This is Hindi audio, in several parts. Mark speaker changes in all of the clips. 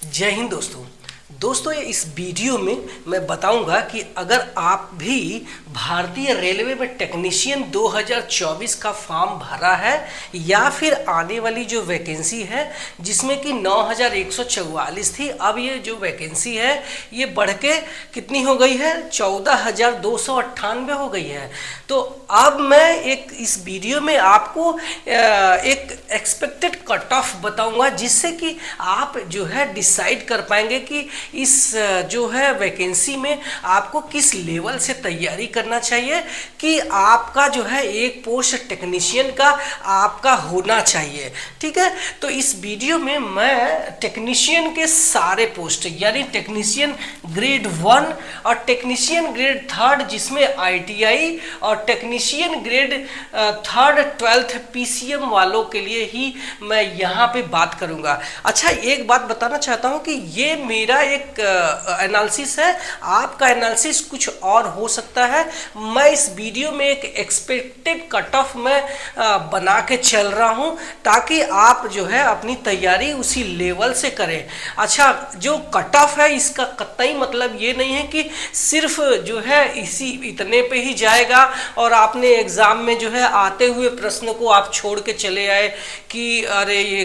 Speaker 1: जय हिंद दोस्तों इस वीडियो में मैं बताऊंगा कि अगर आप भी भारतीय रेलवे में टेक्नीशियन 2024 का फॉर्म भरा है या फिर आने वाली जो वैकेंसी है जिसमें कि 9144 थी, अब ये जो वैकेंसी है ये बढ़ के कितनी हो गई है, 14298 हो गई है। तो अब मैं इस वीडियो में आपको एक एक्सपेक्टेड कट ऑफ बताऊंगा जिससे कि आप जो है डिसाइड कर पाएंगे कि इस जो है वैकेंसी में आपको किस लेवल से तैयारी करना चाहिए कि आपका जो है एक पोस्ट टेक्नीशियन का आपका होना चाहिए। ठीक है, तो इस वीडियो में मैं टेक्नीशियन के सारे पोस्ट यानी टेक्नीशियन ग्रेड 1 और टेक्नीशियन ग्रेड 3 जिसमें ITI और technician grade 3rd 12th PCM वालों के लिए ही मैं यहाँ पे बात करूँगा। अच्छा, एक बात बताना चाहता हूँ कि ये मेरा एक एनालिसिस है, आपका एनालिसिस कुछ और हो सकता है। मैं इस वीडियो में एक एक्सपेक्टेड कट ऑफ में बना के चल रहा हूं ताकि आप जो है अपनी तैयारी उसी लेवल से करें। अच्छा, जो कट ऑफ है इसका कतई मतलब ये नहीं है कि सिर्फ जो है इतने पे ही जाएगा और आपने एग्जाम में जो है आते हुए प्रश्न को आप छोड़ के चले आए कि अरे ये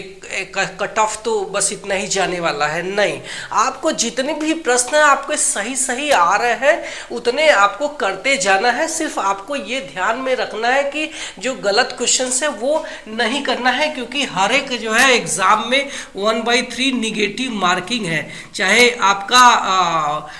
Speaker 1: कट ऑफ तो बस इतना ही जाने वाला है। नहीं, आपको जितने भी प्रश्न आपके सही आ रहे हैं उतने आपको करते जाना है। सिर्फ आपको ये ध्यान में रखना है कि जो गलत क्वेश्चन है वो नहीं करना है, क्योंकि हर एक जो है एग्जाम में 1/3 निगेटिव मार्किंग है, चाहे आपका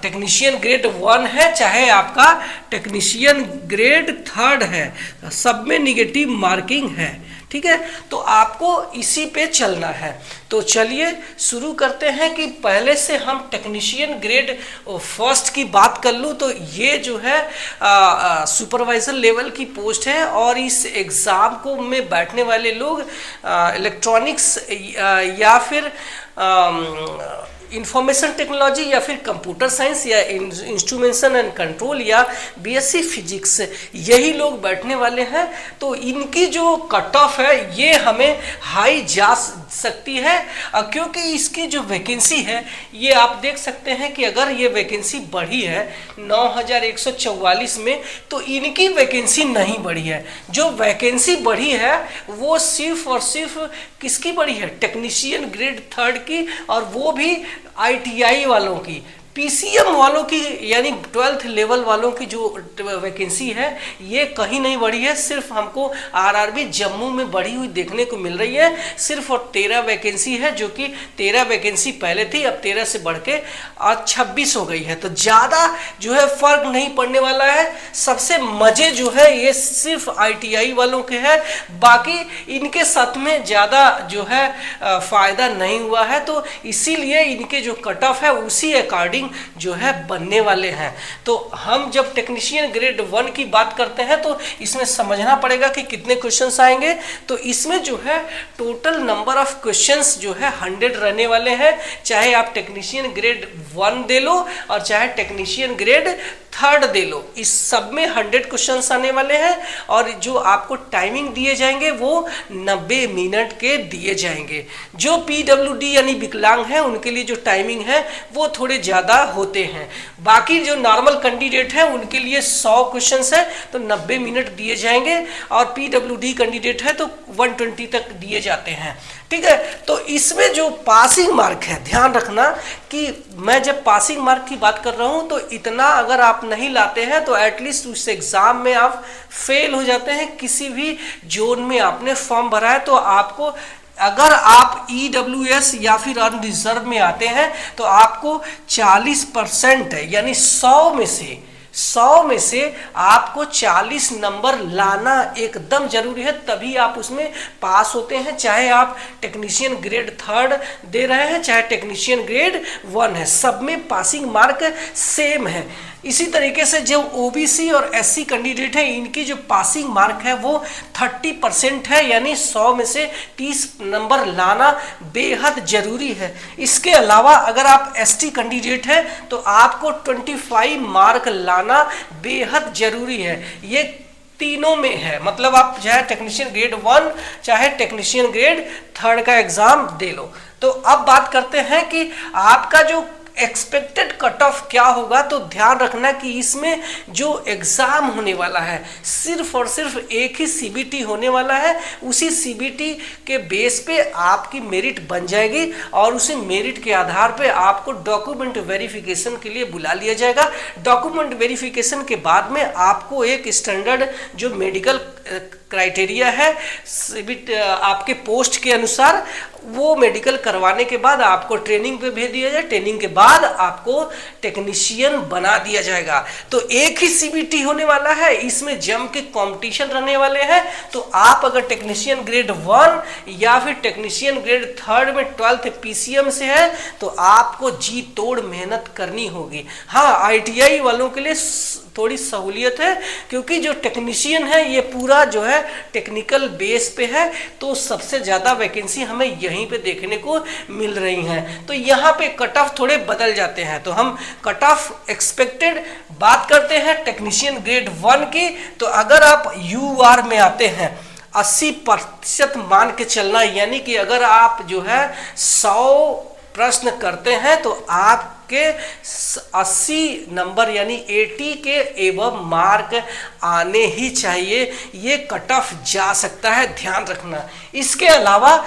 Speaker 1: टेक्नीशियन ग्रेड 1 है चाहे आपका टेक्नीशियन ग्रेड 3rd है, सब में निगेटिव मार्किंग है। ठीक है, तो आपको इसी पे चलना है। तो चलिए शुरू करते हैं कि पहले से हम टेक्नीशियन ग्रेड 1 की बात कर लूँ तो ये जो है सुपरवाइजर लेवल की पोस्ट है और इस एग्ज़ाम को में बैठने वाले लोग इलेक्ट्रॉनिक्स या फिर इंफॉर्मेशन टेक्नोलॉजी या फिर कंप्यूटर साइंस या इंस्ट्रूमेंटेशन एंड कंट्रोल या BSc फिजिक्स, यही लोग बैठने वाले हैं। तो इनकी जो कट ऑफ है ये हमें हाई जा सकती है, क्योंकि इसकी जो वैकेंसी है ये आप देख सकते हैं कि अगर ये वैकेंसी बढ़ी है 9144 में तो इनकी वैकेंसी नहीं बढ़ी है। जो वैकेंसी बढ़ी है वो सिर्फ और सिर्फ किसकी बढ़ी है, टेक्नीशियन ग्रेड 3rd की, और वो भी ITI वालों की। PCM वालों की यानी 12th लेवल वालों की जो वैकेंसी है ये कहीं नहीं बढ़ी है, सिर्फ हमको RRB जम्मू में बढ़ी हुई देखने को मिल रही है। सिर्फ और 13 वैकेंसी है, जो कि 13 वैकेंसी पहले थी, अब 13 से बढ़ के आज 26 हो गई है। तो ज़्यादा जो है फर्क नहीं पड़ने वाला है। सबसे मज़े जो है ये सिर्फ ITI वालों के हैं, बाकी इनके साथ में ज़्यादा जो है फ़ायदा नहीं हुआ है। तो इसीलिए इनके जो कट ऑफ है उसी अकॉर्डिंग जो है बनने वाले हैं। तो हम जब टेक्नीशियन ग्रेड 1 की बात करते हैं तो इसमें समझना पड़ेगा कि कितने क्वेश्चंस आएंगे। तो इसमें जो है टोटल नंबर ऑफ क्वेश्चंस जो है 100 रहने वाले हैं, चाहे आप टेक्नीशियन ग्रेड 1 दे लो और चाहे टेक्नीशियन ग्रेड 3rd दे लो, इस सब में 100 क्वेश्चंस आने वाले हैं। और जो आपको टाइमिंग दिए जाएंगे वो 90 मिनट के दिए जाएंगे। जो PWD यानी विकलांग है उनके लिए जो टाइमिंग है वो थोड़े ज़्यादा होते हैं। बाकी जो नॉर्मल कैंडिडेट है उनके लिए 100 क्वेश्चंस है तो 90 मिनट दिए जाएंगे, और PWD कैंडिडेट है तो 120 तक दिए जाते हैं। ठीक है, तो इसमें जो पासिंग मार्क है, ध्यान रखना कि मैं जब पासिंग मार्क की बात कर रहा हूं तो इतना अगर आप नहीं लाते हैं तो एटलीस्ट उस एग्जाम में आप फेल हो जाते हैं। किसी भी जोन में आपने फॉर्म भरा है तो आपको, अगर आप EWS या फिर अनरिजर्व में आते हैं तो आपको 40% है, यानी 100 में से आपको 40 नंबर लाना एकदम जरूरी है, तभी आप उसमें पास होते हैं। चाहे आप टेक्नीशियन ग्रेड 3rd दे रहे हैं चाहे टेक्नीशियन ग्रेड 1 है, सब में पासिंग मार्क सेम है। इसी तरीके से जो OBC और SC कैंडिडेट है इनकी जो पासिंग मार्क है वो 30% है, यानी 100 में से 30 नंबर लाना बेहद जरूरी है। इसके अलावा अगर आप ST कैंडिडेट है तो आपको 25 मार्क लाना बेहद जरूरी है। ये तीनों में है, मतलब आप चाहे टेक्नीशियन ग्रेड 1 चाहे टेक्नीशियन ग्रेड 3rd का एग्जाम दे लो। तो अब बात करते हैं कि आपका जो एक्सपेक्टेड कट ऑफ क्या होगा। तो ध्यान रखना कि इसमें जो एग्जाम होने वाला है सिर्फ और सिर्फ एक ही सीबीटी होने वाला है। उसी सीबीटी के बेस पे आपकी मेरिट बन जाएगी और उसी मेरिट के आधार पे आपको डॉक्यूमेंट वेरिफिकेशन के लिए बुला लिया जाएगा। डॉक्यूमेंट वेरिफिकेशन के बाद में आपको एक स्टैंडर्ड जो मेडिकल क्राइटेरिया है आपके पोस्ट के अनुसार, वो मेडिकल करवाने के बाद आपको ट्रेनिंग पे भेज दिया जाए। ट्रेनिंग के बाद आपको टेक्नीशियन बना दिया जाएगा। तो एक ही सीबीटी होने वाला है, इसमें जम के कंपटीशन रहने वाले हैं। तो आप अगर टेक्नीशियन ग्रेड 1 या फिर टेक्नीशियन ग्रेड 3 में 12th पीसीएम से है तो आपको जी तोड़ मेहनत करनी होगी। हाँ, आईटीआई वालों के लिए थोड़ी सहूलियत है क्योंकि जो टेक्नीशियन है ये पूरा जो है टेक्निकल बेस पे है, तो सबसे ज़्यादा वैकेंसी हमें यहीं पे देखने को मिल रही हैं। तो यहाँ पे कट ऑफ थोड़े बदल जाते हैं। तो हम कट ऑफ एक्सपेक्टेड बात करते हैं टेक्नीशियन ग्रेड 1 की। तो अगर आप यूआर में आते हैं 80% मान के चलना, यानी कि अगर आप जो है 100 प्रश्न करते हैं तो आपके 80 नंबर यानी 80 के एवं मार्क आने ही चाहिए। ये कट ऑफ जा सकता है, ध्यान रखना। इसके अलावा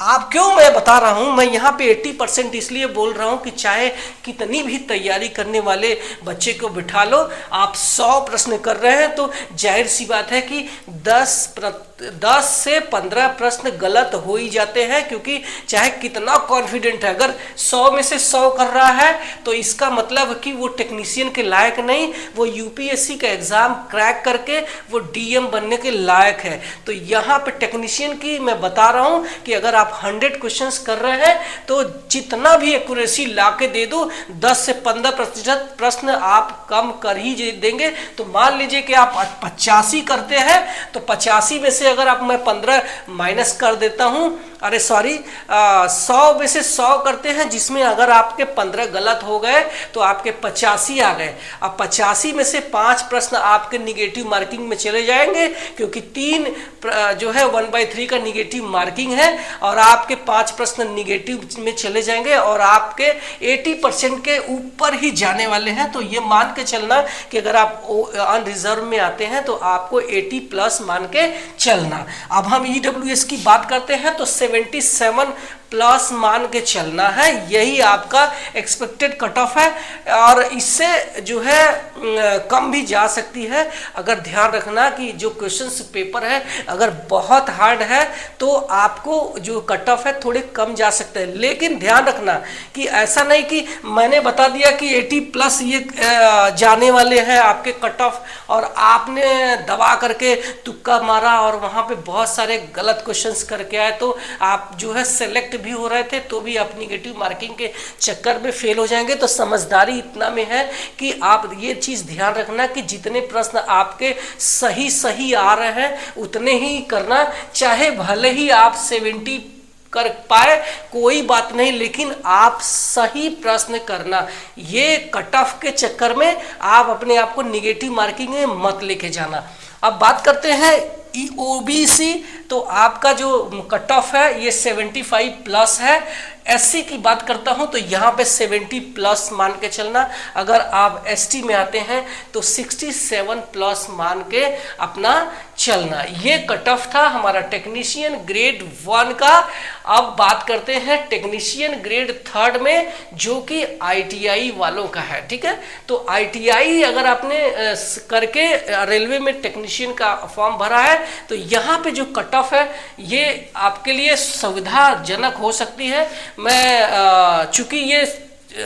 Speaker 1: आप क्यों मैं बता रहा हूं, मैं यहाँ पे 80% इसलिए बोल रहा हूं कि चाहे कितनी भी तैयारी करने वाले बच्चे को बिठा लो, आप 100 प्रश्न कर रहे हैं तो जाहिर सी बात है कि 10 से 15 प्रश्न गलत हो ही जाते हैं। क्योंकि चाहे कितना कॉन्फिडेंट है, अगर 100 में से 100 कर रहा है तो इसका मतलब कि वो टेक्नीशियन के लायक नहीं, वो यूपीएससी का एग्जाम क्रैक करके वो डीएम बनने के लायक है। तो यहाँ पे टेक्नीशियन की मैं बता रहा हूँ कि अगर आप 100 क्वेश्चंस कर रहे हैं तो जितना भी एक्यूरेसी ला के दे दो, 10 से 15% प्रश्न आप कम कर ही देंगे। तो मान लीजिए कि आप 85 करते हैं तो 85 में से अगर आप मैं 15 माइनस कर देता हूं, अरे सॉरी 100 में से 100 करते हैं जिसमें अगर आपके 15 गलत हो गए तो आपके 85 आ गए। अब 85 में से 5 प्रश्न आपके निगेटिव मार्किंग में चले जाएंगे क्योंकि 3 जो है 1/3 का निगेटिव मार्किंग है और आपके 5 प्रश्न निगेटिव में चले जाएंगे और आपके 80% के ऊपर ही जाने वाले हैं। तो ये मान के चलना कि अगर आप अनरिजर्व में आते हैं तो आपको 80+ मान के चलना। अब हम ईडब्ल्यूएस की बात करते हैं तो 77+ मान के चलना है, यही आपका एक्सपेक्टेड कट ऑफ है और इससे जो है कम भी जा सकती है। अगर ध्यान रखना कि जो क्वेश्चंस पेपर है अगर बहुत हार्ड है तो आपको जो कट ऑफ है थोड़े कम जा सकते हैं। लेकिन ध्यान रखना कि ऐसा नहीं कि मैंने बता दिया कि 80+ ये जाने वाले हैं आपके कट ऑफ और आपने दबा करके तुक्का मारा और वहाँ पे बहुत सारे गलत क्वेश्चंस करके आए तो आप जो है सेलेक्ट भी हो रहे थे तो भी आप निगेटिव मार्किंग के चक्कर में फेल हो जाएंगे। तो समझदारी इतना में है कि आप ये चीज़ ध्यान रखना कि जितने प्रश्न आपके सही आ रहे हैं उतने ही करना, चाहे भले ही आप 70 कर पाए कोई बात नहीं, लेकिन आप सही प्रश्न करना। ये कट ऑफ के चक्कर में आप अपने आप को निगेटिव मार्किंग में मत लेके जाना। अब बात करते हैं ओबीसी। तो आपका जो कट ऑफ है ये 75+ है। एससी की बात करता हूं तो यहाँ पे 70+ मान के चलना। अगर आप एसटी में आते हैं तो 67+ मान के अपना चलना। ये कट ऑफ था हमारा टेक्नीशियन ग्रेड 1 का। अब बात करते हैं टेक्नीशियन ग्रेड 3 में जो कि आईटीआई वालों का है, ठीक है। तो आईटीआई अगर आपने करके रेलवे में टेक्नीशियन का फॉर्म भरा है तो यहाँ पे जो कट ऑफ है ये आपके लिए सुविधाजनक हो सकती है। मैं चूंकि ये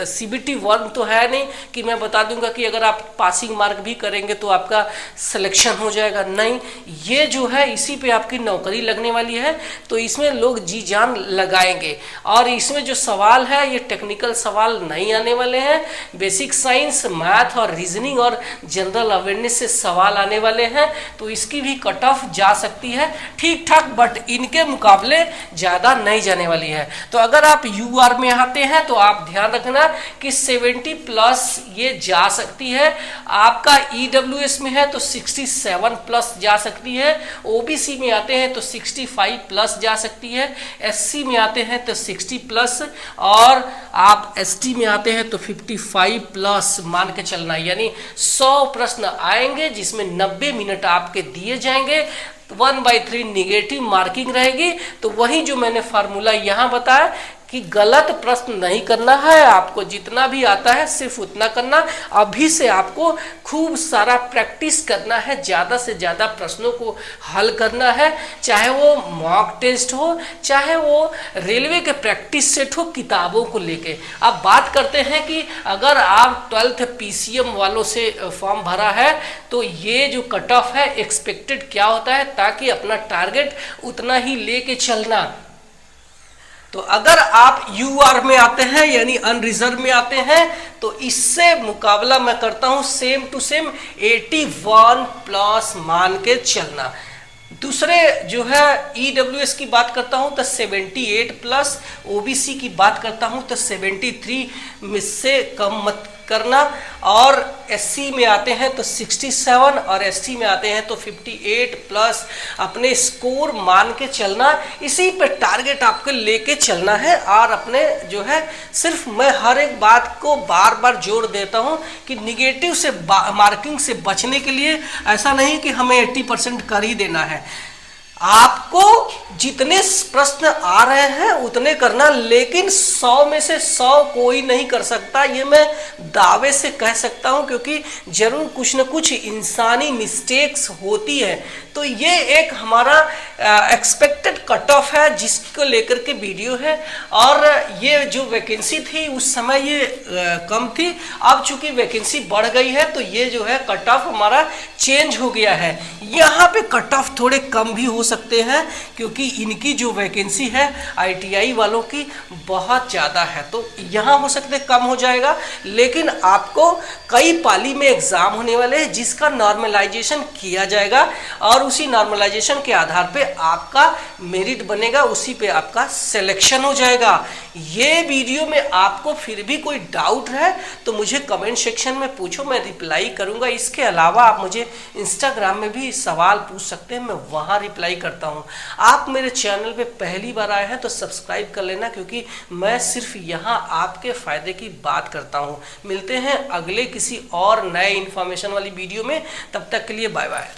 Speaker 1: सीबीटी 1 तो है नहीं कि मैं बता दूंगा कि अगर आप पासिंग मार्क भी करेंगे तो आपका सिलेक्शन हो जाएगा, नहीं। ये जो है इसी पे आपकी नौकरी लगने वाली है तो इसमें लोग जी जान लगाएंगे। और इसमें जो सवाल है ये टेक्निकल सवाल नहीं आने वाले हैं, बेसिक साइंस, मैथ और रीजनिंग और जनरल अवेयरनेस से सवाल आने वाले हैं। तो इसकी भी कट ऑफ जा सकती है ठीक ठाक, बट इनके मुकाबले ज़्यादा नहीं जाने वाली है। तो अगर आप यूआर में आते हैं तो आप ध्यान रखना रखना कि 70 प्लस ये जा सकती है। आपका EWS में है तो 67 प्लस जा सकती है, OBC में आते हैं तो 65 प्लस जा सकती है, SC में आते हैं तो 60 प्लस, और आप ST में आते हैं तो 55 प्लस मान के चलना। यानी 100 प्रश्न आएंगे जिसमें 90 मिनट आपके दिए जाएंगे, 1/3 निगेटिव मार्किंग रहेगी। तो वही जो मैंने फार्मूला यहाँ बताया कि गलत प्रश्न नहीं करना है, आपको जितना भी आता है सिर्फ उतना करना। अभी से आपको खूब सारा प्रैक्टिस करना है, ज़्यादा से ज़्यादा प्रश्नों को हल करना है, चाहे वो मॉक टेस्ट हो, चाहे वो रेलवे के प्रैक्टिस सेट हो किताबों को लेके। अब बात करते हैं कि अगर आप 12th PCM वालों से फॉर्म भरा है तो ये जो कट ऑफ है एक्सपेक्टेड क्या होता है, ताकि अपना टारगेट उतना ही लेके चलना। तो अगर आप UR में आते हैं यानी अनरिजर्व में आते हैं तो इससे मुकाबला मैं करता हूं सेम टू सेम 81 प्लस मान के चलना। दूसरे जो है EWS की बात करता हूं तो 78 प्लस, OBC की बात करता हूं तो 73 में से कम मत करना, और SC में आते हैं तो 67 और ST में आते हैं तो 58 प्लस अपने स्कोर मान के चलना। इसी पे टारगेट आपको लेके चलना है। और अपने जो है सिर्फ मैं हर एक बात को बार बार जोड़ देता हूं कि निगेटिव से मार्किंग से बचने के लिए ऐसा नहीं कि हमें 80% कर ही देना है। आपको जितने प्रश्न आ रहे हैं उतने करना, लेकिन 100 में से 100 कोई नहीं कर सकता, ये मैं दावे से कह सकता हूं, क्योंकि जरूर कुछ न कुछ इंसानी मिस्टेक्स होती है। तो ये एक हमारा एक्सपेक्टेड कट ऑफ है जिसको लेकर के वीडियो है। और ये जो वैकेंसी थी उस समय ये कम थी, अब चूंकि वैकेंसी बढ़ गई है तो ये जो है कट ऑफ हमारा चेंज हो गया है। यहाँ पे कट ऑफ थोड़े कम भी हो सकते हैं क्योंकि इनकी जो वैकेंसी है ITI वालों की बहुत ज़्यादा है, तो यहाँ हो सकते कम हो जाएगा। लेकिन आपको कई पाली में एग्जाम होने वाले हैं जिसका नॉर्मलाइजेशन किया जाएगा और उसी नॉर्मलाइजेशन के आधार पे आपका मेरिट बनेगा, उसी पे आपका सिलेक्शन हो जाएगा। ये वीडियो में आपको फिर भी कोई डाउट है तो मुझे कमेंट सेक्शन में पूछो, मैं रिप्लाई करूंगा। इसके अलावा आप मुझे इंस्टाग्राम में भी सवाल पूछ सकते हैं, मैं वहां रिप्लाई करता हूं। आप मेरे चैनल पे पहली बार आए हैं तो सब्सक्राइब कर लेना, क्योंकि मैं सिर्फ यहां आपके फायदे की बात करता हूं। मिलते हैं अगले किसी और नए इंफॉर्मेशन वाली वीडियो में, तब तक के लिए बाय बाय।